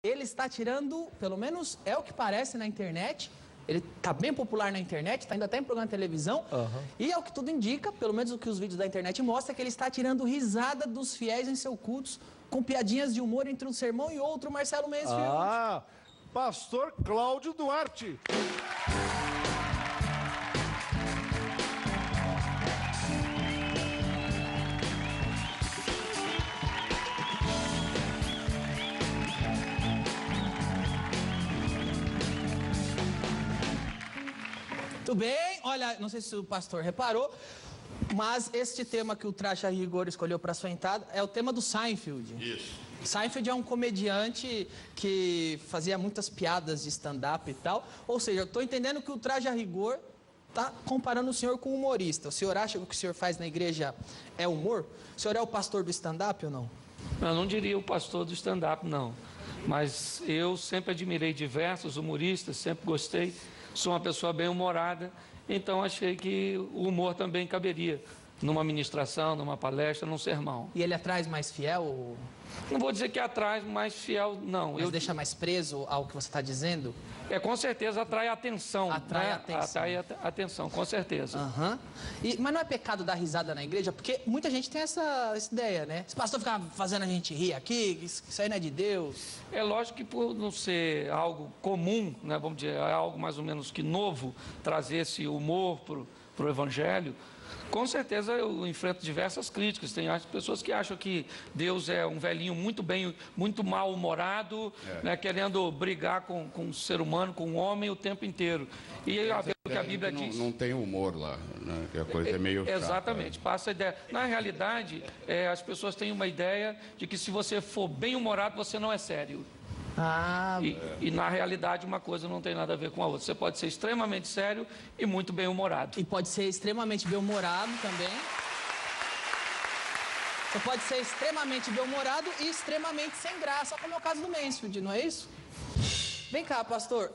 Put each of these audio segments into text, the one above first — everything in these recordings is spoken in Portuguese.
Ele está tirando, pelo menos é o que parece na internet, ele está bem popular na internet, está indo até em programa de televisão, e é o que tudo indica, pelo menos o que os vídeos da internet mostram, é que ele está tirando risada dos fiéis em seus cultos, com piadinhas de humor entre um sermão e outro, Marcelo Mendes. Pastor Cláudio Duarte. Tudo bem? Olha, não sei se o pastor reparou, mas este tema que o Traje a Rigor escolheu para sua entrada é o tema do Seinfeld. Isso. Seinfeld é um comediante que fazia muitas piadas de stand-up e tal. Ou seja, eu estou entendendo que o Traje a Rigor está comparando o senhor com um humorista. O senhor acha que o que o senhor faz na igreja é humor? O senhor é o pastor do stand-up ou não? Eu não diria o pastor do stand-up, não. Mas eu sempre admirei diversos humoristas, sempre gostei. Sou uma pessoa bem-humorada, então achei que o humor também caberia numa ministração, numa palestra, num sermão. E ele atrai mais fiel? Não vou dizer que atrai mais fiel, não. Mas deixa mais preso ao que você está dizendo? Com certeza atrai atenção. Atrai atenção. Atrai atenção, com certeza. Mas não é pecado dar risada na igreja? Porque muita gente tem essa ideia, né? Esse pastor fica fazendo a gente rir aqui, isso aí não é de Deus. É lógico que por não ser algo comum, né, vamos dizer, é algo mais ou menos que novo, trazer esse humor para o evangelho, com certeza eu enfrento diversas críticas. Tem pessoas que acham que Deus é um velhinho muito mal-humorado, né, querendo brigar com o ser humano, com o homem o tempo inteiro. E o que a Bíblia diz... Não tem humor lá, né? Que a coisa é meio chata. Exatamente, passa a ideia. Na realidade, as pessoas têm uma ideia de que se você for bem-humorado, você não é sério. E na realidade uma coisa não tem nada a ver com a outra. Você pode ser extremamente sério e muito bem-humorado. E pode ser extremamente bem-humorado também. Você pode ser extremamente bem-humorado e extremamente sem graça, como é o caso do Mansfield, não é isso? Vem cá, pastor,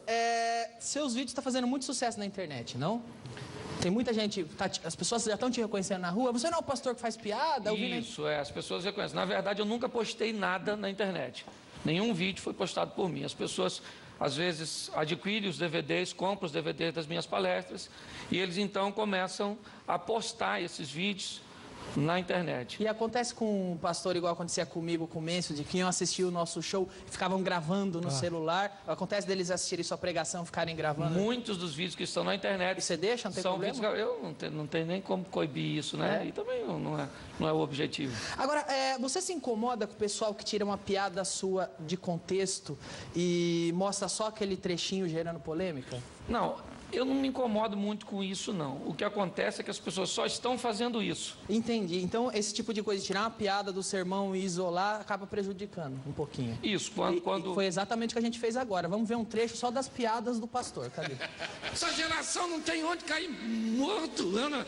seus vídeos estão fazendo muito sucesso na internet, não? Tem muita gente, as pessoas já estão te reconhecendo na rua. Você não é o pastor que faz piada? Isso, as pessoas reconhecem. Na verdade, eu nunca postei nada na internet. Nenhum vídeo foi postado por mim. As pessoas, às vezes, adquirem os DVDs, compram os DVDs das minhas palestras, e eles, então, começam a postar esses vídeos na internet. E acontece com o pastor igual acontecia comigo, com o Mencio, de que iam assistir o nosso show e ficavam gravando no celular. Acontece deles assistirem sua pregação, ficarem gravando. Muitos dos vídeos que estão na internet... E você deixa? Não tem problema? Vídeos, eu não tenho nem como coibir isso, né? E também não é o objetivo. Agora, você se incomoda com o pessoal que tira uma piada sua de contexto e mostra só aquele trechinho gerando polêmica? Não, eu não me incomodo muito com isso, não. O que acontece é que as pessoas só estão fazendo isso. Entendi. Então, esse tipo de coisa, tirar uma piada do sermão e isolar, acaba prejudicando um pouquinho. Isso, quando... E foi exatamente o que a gente fez agora. Vamos ver um trecho só das piadas do pastor. Cadê? Essa geração não tem onde cair morto, Ana.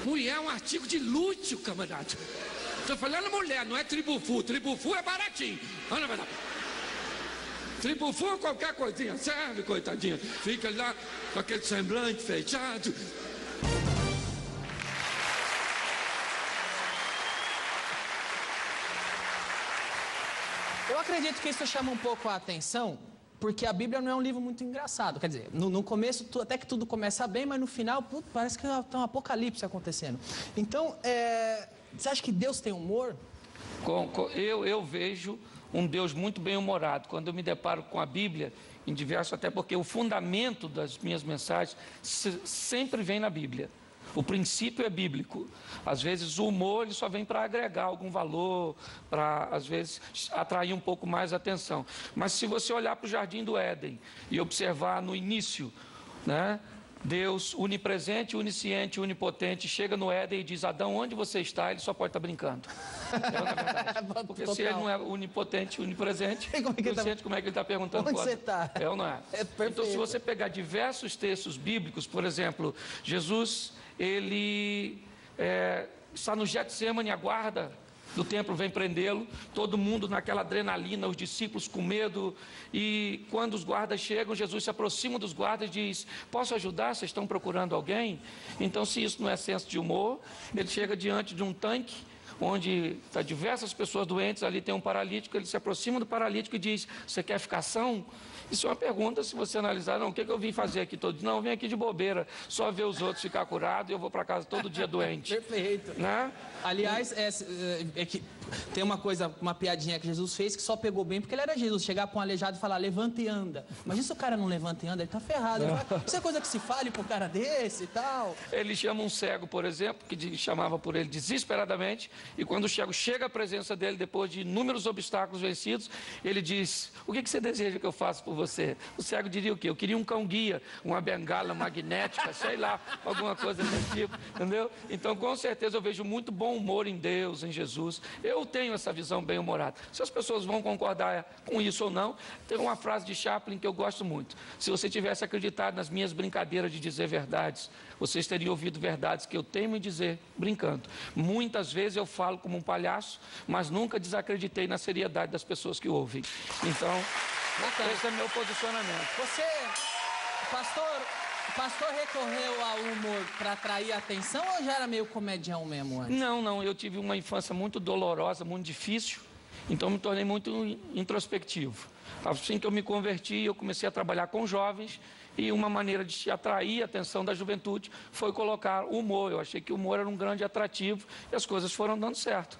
Mulher é um artigo de luxo, camarada. Estou falando mulher, não é tribufu. Tribufu é baratinho. Ana, vai lá. Tribufu, qualquer coisinha serve, coitadinha. Fica lá com aquele semblante fechado. Eu acredito que isso chama um pouco a atenção, porque a Bíblia não é um livro muito engraçado. Quer dizer, no começo, até que tudo começa bem, mas no final, parece que tem um apocalipse acontecendo. Então, você acha que Deus tem humor? Eu vejo um Deus muito bem-humorado. Quando eu me deparo com a Bíblia, em diversos, até porque o fundamento das minhas mensagens sempre vem na Bíblia. O princípio é bíblico. Às vezes o humor ele só vem para agregar algum valor, para, às vezes, atrair um pouco mais a atenção. Mas se você olhar para o Jardim do Éden e observar no início, né? Deus, onipresente, onisciente, onipotente, chega no Éden e diz: Adão, onde você está? Ele só pode estar brincando. Na verdade. Porque se ele não é onipotente, onipresente, onisciente, como é que ele está perguntando? Onde você está? É ou não é? Então, se você pegar diversos textos bíblicos, por exemplo, Jesus, ele está no Getsemane, aguarda do templo, vem prendê-lo, todo mundo naquela adrenalina, os discípulos com medo, e quando os guardas chegam, Jesus se aproxima dos guardas e diz: posso ajudar? Vocês estão procurando alguém? Então, se isso não é senso de humor, ele chega diante de um tanque onde está diversas pessoas doentes, ali tem um paralítico, ele se aproxima do paralítico e diz, você quer ficar são? Isso é uma pergunta, se você analisar, não, o que eu vim fazer aqui todo dia? Não, eu vim aqui de bobeira, só ver os outros ficar curados e eu vou para casa todo dia doente. Perfeito. Né? Aliás, é que tem uma coisa, uma piadinha que Jesus fez que só pegou bem porque ele era Jesus. Chegar para um aleijado e falar, levanta e anda. Mas se o cara não levanta e anda, ele tá ferrado. Ele fala, isso é coisa que se fale para um cara desse e tal. Ele chama um cego, por exemplo, que chamava por ele desesperadamente, e quando o cego chega à presença dele, depois de inúmeros obstáculos vencidos, ele diz, o que você deseja que eu faça por você? O cego diria o quê? Eu queria um cão-guia, uma bengala magnética, sei lá, alguma coisa desse tipo, entendeu? Então, com certeza, eu vejo muito bom humor em Deus, em Jesus. Eu tenho essa visão bem-humorada. Se as pessoas vão concordar com isso ou não, tem uma frase de Chaplin que eu gosto muito. Se você tivesse acreditado nas minhas brincadeiras de dizer verdades, vocês teriam ouvido verdades que eu tenho em dizer brincando. Muitas vezes eu falo como um palhaço, mas nunca desacreditei na seriedade das pessoas que ouvem. Então, esse é meu posicionamento. Você, o pastor recorreu ao humor para atrair a atenção ou já era meio comedião mesmo antes? Não, eu tive uma infância muito dolorosa, muito difícil, então me tornei muito introspectivo. Assim que eu me converti, eu comecei a trabalhar com jovens e uma maneira de atrair a atenção da juventude foi colocar o humor. Eu achei que o humor era um grande atrativo e as coisas foram dando certo.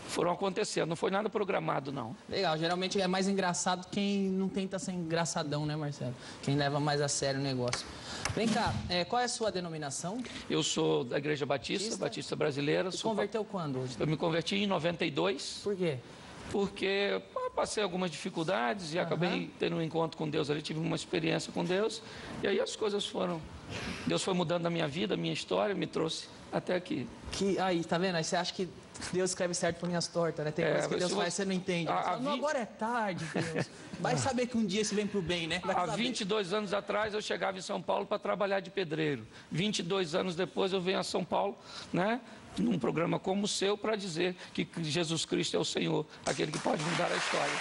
Foram acontecendo, não foi nada programado, não. Legal, geralmente é mais engraçado quem não tenta ser engraçadão, né, Marcelo? Quem leva mais a sério o negócio. Vem cá, qual é a sua denominação? Eu sou da Igreja Batista Brasileira. Você converteu quando hoje? Eu me converti em 92. Por quê? Porque passei algumas dificuldades e acabei tendo um encontro com Deus ali, tive uma experiência com Deus, e aí as coisas foram... Deus foi mudando a minha vida, a minha história, me trouxe até aqui. Aí, tá vendo? Aí você acha que Deus escreve certo por linhas tortas, né? Tem coisas que Deus faz, você não entende. Não, agora é tarde, Deus. Vai saber que um dia se vem pro bem, né? Há 22 anos atrás eu chegava em São Paulo para trabalhar de pedreiro. 22 anos depois eu venho a São Paulo, né? Num programa como o seu, para dizer que Jesus Cristo é o Senhor, aquele que pode mudar a história.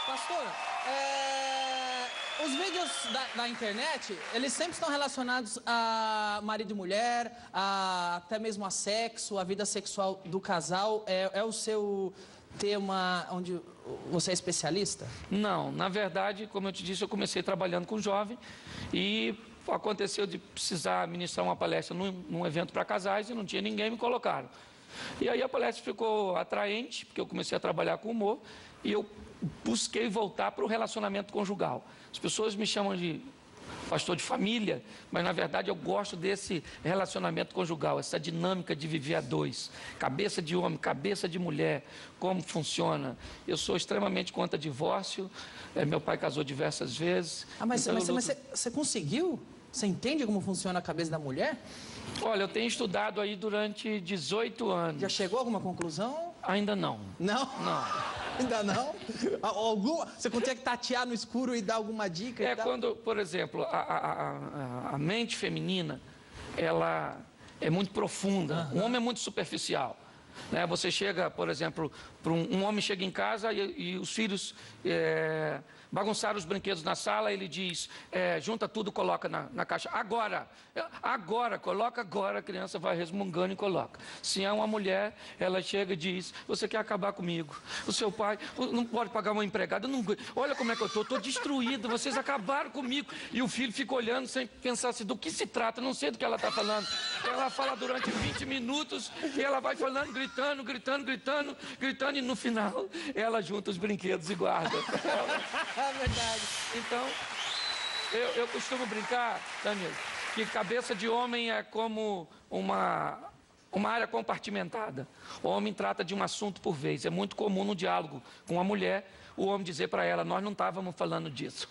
Pastor, os vídeos da internet, eles sempre estão relacionados a marido e mulher, até mesmo a sexo, a vida sexual do casal. É o seu tema onde você é especialista? Não, na verdade, como eu te disse, eu comecei trabalhando com jovem e aconteceu de precisar ministrar uma palestra num evento para casais e não tinha ninguém, me colocaram. E aí a palestra ficou atraente, porque eu comecei a trabalhar com humor e eu busquei voltar para o relacionamento conjugal. As pessoas me chamam de pastor de família, mas na verdade eu gosto desse relacionamento conjugal, essa dinâmica de viver a dois, cabeça de homem, cabeça de mulher, como funciona. Eu sou extremamente contra divórcio, meu pai casou diversas vezes. Mas você conseguiu? Você entende como funciona a cabeça da mulher? Olha, eu tenho estudado aí durante 18 anos. Já chegou a alguma conclusão? Ainda não. Não? Não. Ainda não? Você consegue tatear no escuro e dar alguma dica? Quando, por exemplo, a mente feminina, ela é muito profunda. O homem é muito superficial. Né? Você chega, por exemplo, um homem chega em casa e os filhos bagunçaram os brinquedos na sala, ele diz, junta tudo, coloca na caixa. Coloca agora, a criança vai resmungando e coloca. Se é uma mulher, ela chega e diz, você quer acabar comigo? O seu pai não pode pagar uma empregada, não, olha como é que eu estou destruído, vocês acabaram comigo. E o filho fica olhando sem pensar assim, do que se trata, não sei do que ela está falando. Ela fala durante 20 minutos e ela vai falando, gritando, e no final ela junta os brinquedos e guarda. É verdade. Então, eu costumo brincar, Danilo, que cabeça de homem é como uma área compartimentada. O homem trata de um assunto por vez. É muito comum no diálogo com a mulher, o homem dizer para ela, nós não estávamos falando disso.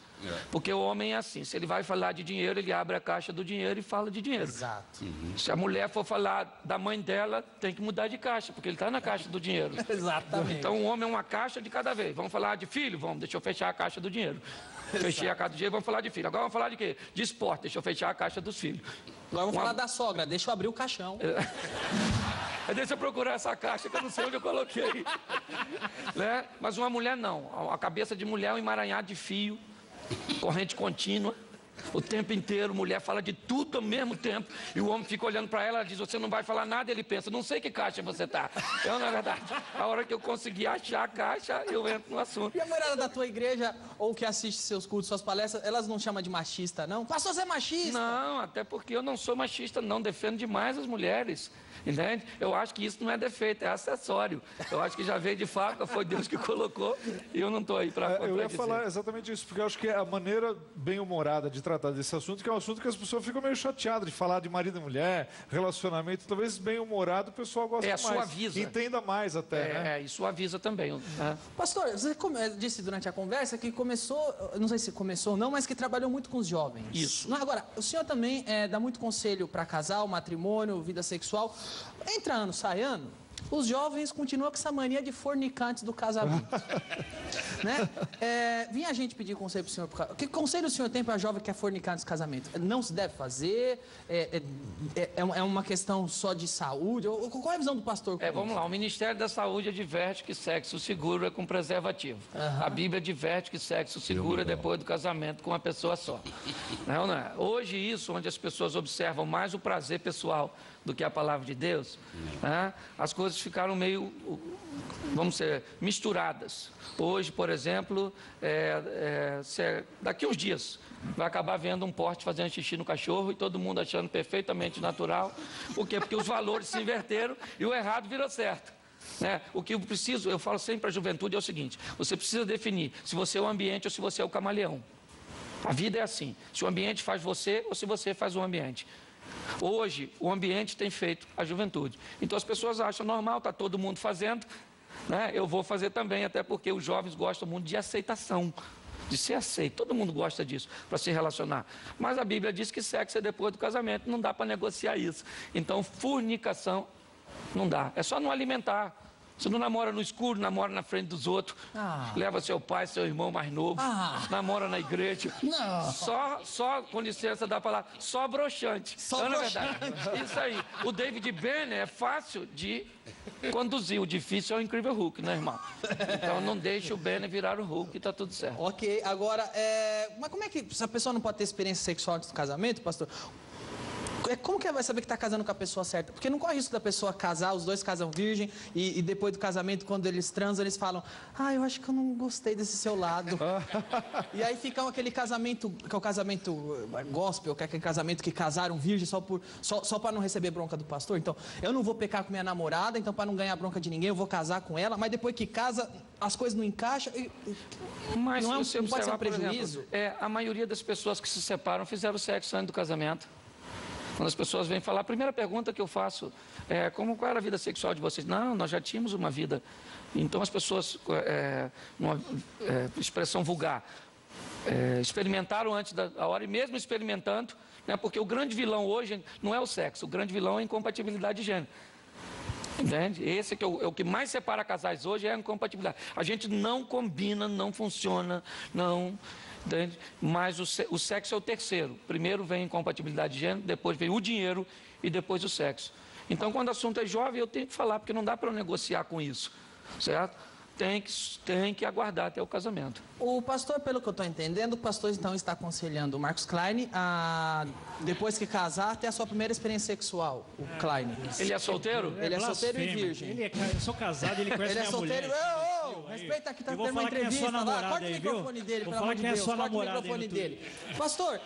Porque o homem é assim, se ele vai falar de dinheiro, ele abre a caixa do dinheiro e fala de dinheiro. Exato. Se a mulher for falar da mãe dela, tem que mudar de caixa, porque ele está na caixa do dinheiro. Exatamente. Então o homem é uma caixa de cada vez. Vamos falar de filho? Vamos, deixa eu fechar a caixa do dinheiro. Fechei a caixa do dinheiro, vamos falar de filho. Agora vamos falar de quê? De esporte, deixa eu fechar a caixa dos filhos. Agora vamos falar da sogra, deixa eu abrir o caixão. Deixa eu procurar essa caixa que eu não sei onde eu coloquei. Né? Mas uma mulher não. A cabeça de mulher é um emaranhado de fio, corrente contínua. O tempo inteiro, mulher fala de tudo ao mesmo tempo. E o homem fica olhando para ela, ela diz, você não vai falar nada. Ele pensa, não sei que caixa você tá. Eu, na verdade, a hora que eu conseguir achar a caixa, eu entro no assunto. E a mulherada da tua igreja, ou que assiste seus cultos, suas palestras, elas não chamam de machista, não? Pastor, você é machista? Não, até porque eu não sou machista, não. Defendo demais as mulheres. Entende? Eu acho que isso não é defeito, é acessório. Eu acho que já veio de fábrica, foi Deus que colocou e eu não estou aí para contradizer. Eu ia falar exatamente isso, porque eu acho que a maneira bem-humorada de tratar desse assunto, que é um assunto que as pessoas ficam meio chateadas de falar de marido e mulher, relacionamento, talvez bem-humorado o pessoal gosta mais. Suaviza. Entenda mais até, né? E suaviza também. Né? Pastor, você disse durante a conversa que começou, não sei se começou ou não, mas que trabalhou muito com os jovens. Isso. Não, agora, o senhor também dá muito conselho para casal, matrimônio, vida sexual. Entra ano, sai ano, os jovens continuam com essa mania de fornicar antes do casamento. Né? Vinha a gente pedir conselho para o senhor. Que conselho o senhor tem para jovem que quer fornicar antes do casamento? Não se deve fazer? É uma questão só de saúde? Qual é a visão do pastor? Vamos lá, o Ministério da Saúde adverte que sexo seguro é com preservativo. A Bíblia adverte que sexo seguro é depois do casamento com uma pessoa só. Não é? Hoje isso, onde as pessoas observam mais o prazer pessoal do que a palavra de Deus, né? As coisas ficaram meio, vamos dizer, misturadas. Hoje, por exemplo, daqui uns dias vai acabar vendo um porte fazendo xixi no cachorro e todo mundo achando perfeitamente natural. Por quê? Porque os valores se inverteram e o errado virou certo. Né? O que eu falo sempre para a juventude é o seguinte, você precisa definir se você é o ambiente ou se você é o camaleão. A vida é assim, se o ambiente faz você ou se você faz o ambiente. Hoje, o ambiente tem feito a juventude. Então, as pessoas acham normal, está todo mundo fazendo, né? Eu vou fazer também, até porque os jovens gostam muito de aceitação, de ser aceito. Todo mundo gosta disso, para se relacionar. Mas a Bíblia diz que sexo é depois do casamento, não dá para negociar isso. Então, fornicação não dá. É só não alimentar. Você não namora no escuro, namora na frente dos outros. Leva seu pai, seu irmão mais novo. Namora na igreja. Não. Só, com licença da palavra, só broxante. Só broxante. Isso aí. O David Banner é fácil de conduzir. O difícil é o incrível Hulk, né, irmão? Então não deixe o Banner virar o Hulk e tá tudo certo. Ok, agora, mas como é que se a pessoa não pode ter experiência sexual antes do casamento, pastor? Como que ela vai saber que está casando com a pessoa certa? Porque não corre risco da pessoa casar, os dois casam virgem, e depois do casamento, quando eles transam, eles falam, eu acho que eu não gostei desse seu lado. E aí fica aquele casamento, que é o casamento gospel, que é aquele casamento que casaram virgem só para não receber bronca do pastor. Então, eu não vou pecar com minha namorada, então para não ganhar bronca de ninguém, eu vou casar com ela, mas depois que casa, as coisas não encaixam. Mas não pode ser um prejuízo. A maioria das pessoas que se separam fizeram sexo antes do casamento. Quando as pessoas vêm falar, a primeira pergunta que eu faço é qual era a vida sexual de vocês? Não, nós já tínhamos uma vida. Então as pessoas, numa expressão vulgar, experimentaram antes da hora e mesmo experimentando, né, porque o grande vilão hoje não é o sexo, o grande vilão é a incompatibilidade de gênero. Entende? Esse que é o que mais separa casais hoje é a incompatibilidade. A gente não combina, não funciona, não... Entende? Mas o sexo é o terceiro. Primeiro vem a incompatibilidade de gênero, depois vem o dinheiro e depois o sexo. Então, quando o assunto é jovem, eu tenho que falar, porque não dá para eu negociar com isso, certo? Tem que aguardar até o casamento. O pastor, pelo que eu estou entendendo, o pastor então está aconselhando o Marcos Klein a, depois que casar, ter a sua primeira experiência sexual, o Klein. Ele é solteiro? Ele é solteiro e virgem. Eu sou casado, ele conhece minha mulher. Ele é solteiro. Respeita aqui, tá tendo uma entrevista lá. Corta o microfone dele, pelo amor de Deus. Corta o microfone dele. Pastor,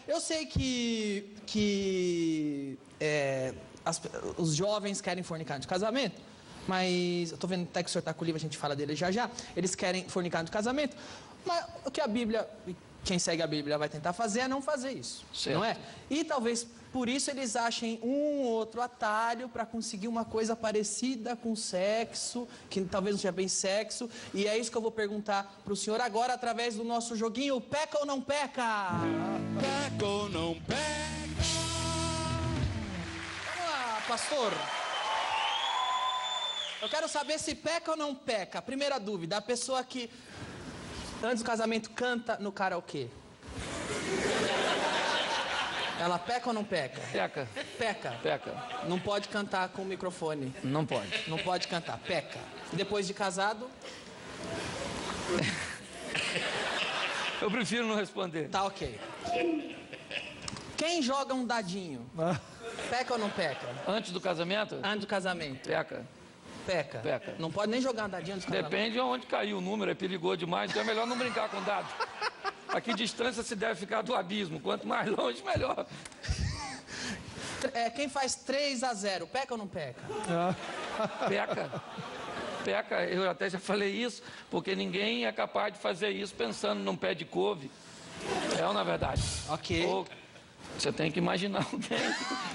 eu sei que os jovens querem fornicar de casamento, mas eu tô vendo até que o senhor está com o livro, a gente fala dele já. Eles querem fornicar de casamento, mas o que a Bíblia, quem segue a Bíblia vai tentar fazer é não fazer isso, certo. Não é? E talvez por isso eles achem um ou outro atalho para conseguir uma coisa parecida com sexo, que talvez não seja bem sexo, e é isso que eu vou perguntar para o senhor agora através do nosso joguinho Peca ou Não Peca? Peca ou não peca? Vamos lá, pastor. Eu quero saber se peca ou não peca. Primeira dúvida, a pessoa que antes do casamento canta no karaokê. Ela peca ou não peca? Peca. Peca. Peca. Não pode cantar com o microfone. Não pode. Não pode cantar. Peca. E depois de casado? Eu prefiro não responder. Tá ok. Quem joga um dadinho? Peca ou não peca? Antes do casamento? Antes do casamento. Peca. Peca. Peca. Não pode nem jogar um dadinho antes do casamento. Depende de onde caiu o número, é perigoso demais, então é melhor não brincar com dado. A que distância se deve ficar do abismo? Quanto mais longe, melhor. Quem faz 3-0, peca ou não peca? Peca. Peca, eu até já falei isso, porque ninguém é capaz de fazer isso pensando num pé de couve. É ou não é verdade? Ok. Ou você tem que imaginar alguém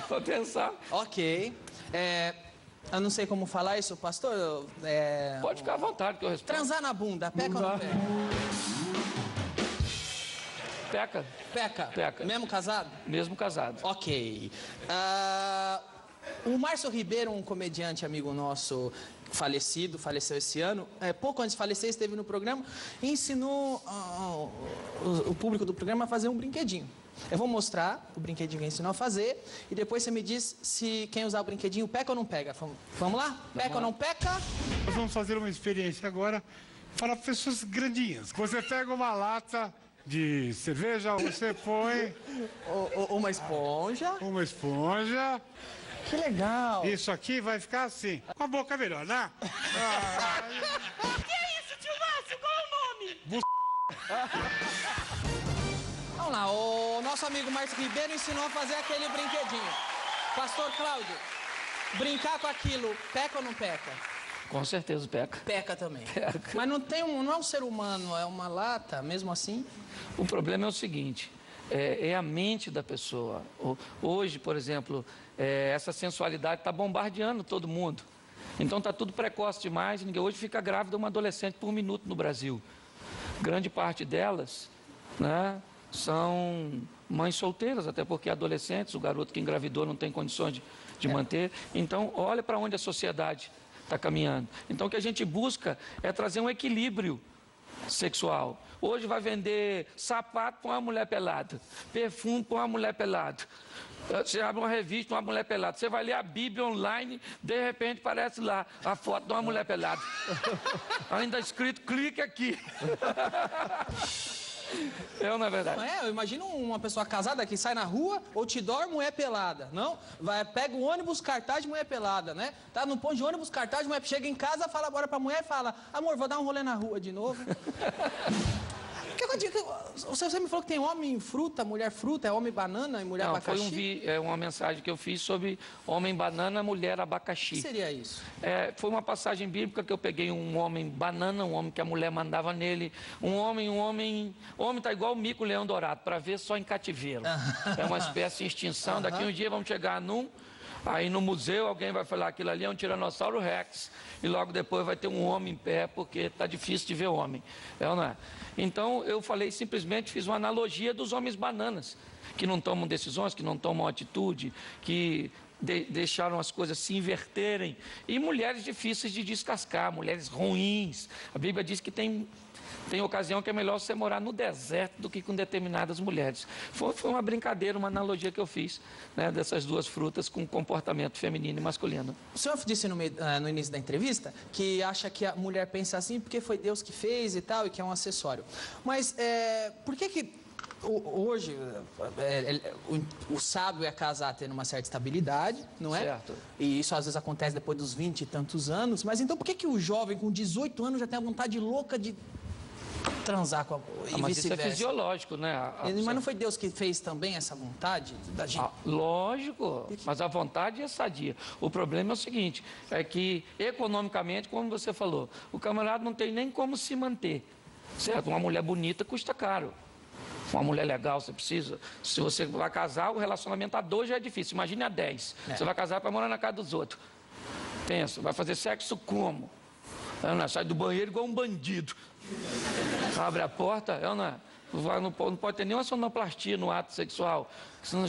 para pensar. Ok. Eu não sei como falar isso, pastor. Pode ficar à vontade que eu respondo. Transar na bunda, peca ou não peca? Peca. Peca. Peca. Mesmo casado? Mesmo casado. Ok. O Márcio Ribeiro, um comediante amigo nosso faleceu esse ano, pouco antes de falecer, esteve no programa e ensinou o público do programa a fazer um brinquedinho. Eu vou mostrar o brinquedinho que ele ensinou a fazer e depois você me diz se quem usar o brinquedinho peca ou não pega. Vamos lá? Peca ou não peca? Nós vamos fazer uma experiência agora para pessoas grandinhas. Você pega uma lata de cerveja, você põe... Uma esponja. Uma esponja. Que legal. Isso aqui vai ficar assim. Com a boca melhor, né? Que é isso, tio Márcio? Qual é o nome? Vamos lá, o nosso amigo Márcio Ribeiro ensinou a fazer aquele brinquedinho. Pastor Cláudio, brincar com aquilo, peca ou não peca? Com certeza peca. Peca também. Peca. Mas não é um ser humano, é uma lata, mesmo assim? O problema é o seguinte, é a mente da pessoa. Hoje, por exemplo, essa sensualidade está bombardeando todo mundo. Então está tudo precoce demais. Hoje fica grávida uma adolescente por minuto no Brasil. Grande parte delas, né, são mães solteiras, até porque adolescentes, o garoto que engravidou não tem condições de manter. Então, olha para onde a sociedade está caminhando. Então, o que a gente busca é trazer um equilíbrio sexual. Hoje vai vender sapato para uma mulher pelada, perfume para uma mulher pelada. Você abre uma revista, uma mulher pelada. Você vai ler a Bíblia online, de repente aparece lá a foto de uma mulher pelada. Ainda escrito, clique aqui. Não é verdade? Eu imagino uma pessoa casada que sai na rua, outdoor, mulher pelada, não? Pega o ônibus, cartaz de mulher pelada, né? Tá no ponto de ônibus, cartaz de mulher, chega em casa, fala agora pra mulher e fala, amor, vou dar um rolê na rua de novo. Você me falou que tem homem fruta, mulher fruta, é homem banana e mulher abacaxi? Foi uma mensagem que eu fiz sobre homem banana, mulher abacaxi. O que seria isso? Foi uma passagem bíblica que eu peguei um homem banana, um homem que a mulher mandava nele, um homem tá igual o mico leão dourado, para ver só em cativeiro. É uma espécie em extinção, daqui um dia vamos chegar aí no museu alguém vai falar aquilo ali é um tiranossauro rex e logo depois vai ter um homem em pé porque está difícil de ver homem, não é? Então eu fiz uma analogia dos homens bananas, que não tomam decisões, que não tomam atitude, que deixaram as coisas se inverterem, e mulheres difíceis de descascar, mulheres ruins. A Bíblia diz que tem ocasião que é melhor você morar no deserto do que com determinadas mulheres. Foi uma brincadeira, uma analogia que eu fiz, né, dessas duas frutas com comportamento feminino e masculino. O senhor disse no início da entrevista que acha que a mulher pensa assim porque foi Deus que fez e tal, e que é um acessório. Mas por que hoje o sábio é casar tendo uma certa estabilidade, não é? Certo. E isso às vezes acontece depois dos 20 e tantos anos. Mas então por que o jovem com 18 anos já tem a vontade louca de transar com a... e Mas isso é vice-versa? fisiológico, né? Mas não foi Deus que fez também essa vontade da gente? Lógico, mas a vontade é sadia. O problema é o seguinte, é que economicamente, como você falou, o camarada não tem nem como se manter, certo? Uma mulher bonita custa caro. Uma mulher legal, você precisa. Se você vai casar, o relacionamento a 2 já é difícil. Imagine a 10. Você vai casar para morar na casa dos outros. Pensa, vai fazer sexo como? Sai do banheiro igual um bandido. Abre a porta, não pode ter nenhuma sonoplastia no ato sexual, senão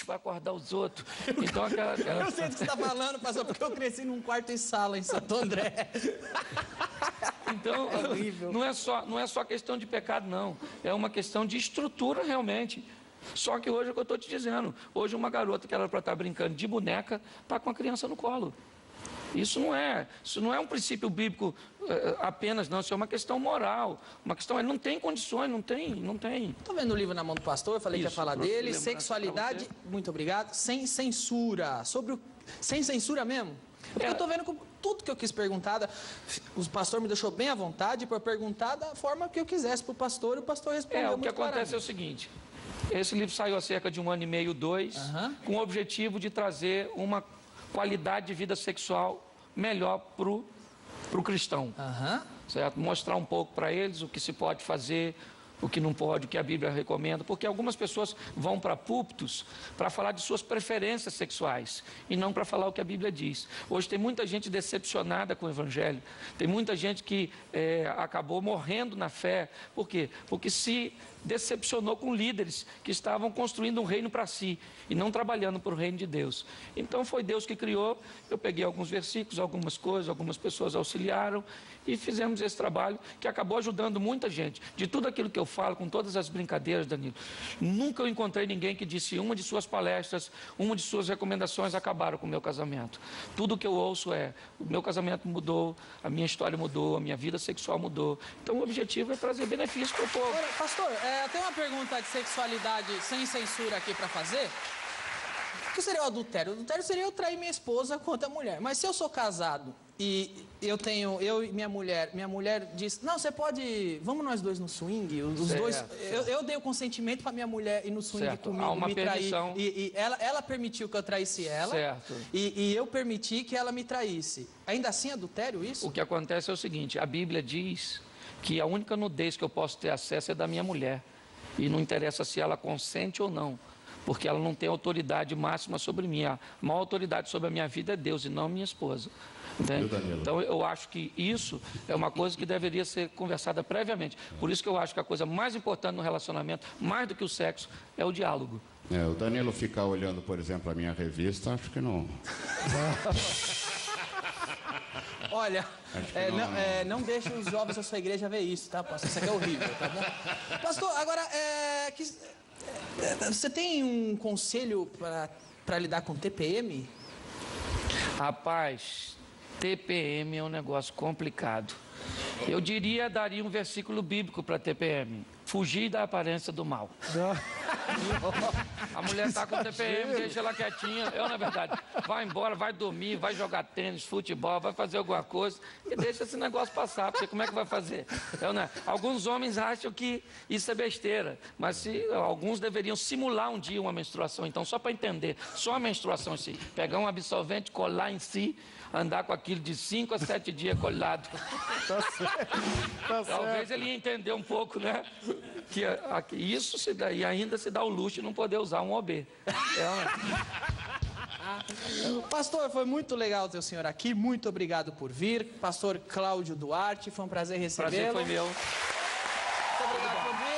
vai acordar os outros. Então, Eu sei do que você está falando, pastor, porque eu cresci num quarto e sala em Santo André. Então, não é só questão de pecado, não. É uma questão de estrutura, realmente. Só que hoje é o que eu estou te dizendo. Hoje uma garota que era para estar brincando de boneca, está com a criança no colo. Isso não é um princípio bíblico apenas, não. Isso é uma questão moral. Uma questão, ele não tem condições, não tem. Tô vendo o livro na mão do pastor, eu falei que ia falar dele. Sexualidade, muito obrigado, sem censura. Sem censura mesmo? Porque eu tô vendo que tudo que eu quis perguntar, o pastor me deixou bem à vontade para perguntar da forma que eu quisesse pro pastor, e o pastor respondeu muito o que acontece é o seguinte, esse livro saiu há cerca de 1 ano e meio, 2, com o objetivo de trazer uma qualidade de vida sexual melhor pro cristão, certo? Mostrar um pouco para eles o que se pode fazer, o que não pode, o que a Bíblia recomenda, porque algumas pessoas vão para púlpitos para falar de suas preferências sexuais e não para falar o que a Bíblia diz. Hoje tem muita gente decepcionada com o Evangelho, tem muita gente que acabou morrendo na fé. Por quê? Porque se decepcionou com líderes que estavam construindo um reino para si e não trabalhando para o reino de Deus. Então foi Deus que criou, eu peguei alguns versículos, algumas coisas, algumas pessoas auxiliaram e fizemos esse trabalho que acabou ajudando muita gente. De tudo aquilo que eu falo, com todas as brincadeiras, Danilo, nunca eu encontrei ninguém que disse uma de suas palestras, uma de suas recomendações acabaram com o meu casamento. Tudo que eu ouço o meu casamento mudou, a minha história mudou, a minha vida sexual mudou. Então o objetivo é trazer benefício para o povo. Ora, pastor, tem uma pergunta de sexualidade sem censura aqui para fazer. O que seria o adultério? O adultério seria eu trair minha esposa com outra mulher. Mas se eu sou casado e eu e minha mulher diz, não, você pode, vamos nós dois no swing, os dois, eu dei o consentimento para minha mulher ir no swing comigo, me trair, e ela permitiu que eu traísse ela, e eu permiti que ela me traísse. Ainda assim é adultério isso? O que acontece é o seguinte, a Bíblia diz que a única nudez que eu posso ter acesso é da minha mulher, e não interessa se ela consente ou não, porque ela não tem autoridade máxima sobre mim. A maior autoridade sobre a minha vida é Deus e não minha esposa. Então eu acho que isso é uma coisa que deveria ser conversada previamente. Por isso que eu acho que a coisa mais importante no relacionamento, mais do que o sexo, é o diálogo. O Danilo ficar olhando, por exemplo, a minha revista, acho que não. Olha, não deixe os jovens da sua igreja ver isso, tá, pastor? Isso aqui é horrível, tá bom? Pastor, agora, você tem um conselho para lidar com TPM? Rapaz, TPM é um negócio complicado. Eu daria um versículo bíblico para TPM. Fugir da aparência do mal. A mulher está com TPM, deixa ela quietinha. Na verdade, vai embora, vai dormir, vai jogar tênis, futebol, vai fazer alguma coisa e deixa esse negócio passar, porque como é que vai fazer? Alguns homens acham que isso é besteira, mas alguns deveriam simular um dia uma menstruação. Então, só para entender, só a menstruação em si, pegar um absorvente, colar em si, andar com aquilo de 5 a 7 dias colado. Tá certo. Talvez ele ia entender um pouco, né? Que isso se dá, e ainda se dá o luxo de não poder usar um OB. Pastor, foi muito legal ter o senhor aqui. Muito obrigado por vir. Pastor Cláudio Duarte, foi um prazer recebê-lo. Prazer foi meu. Muito obrigado por vir.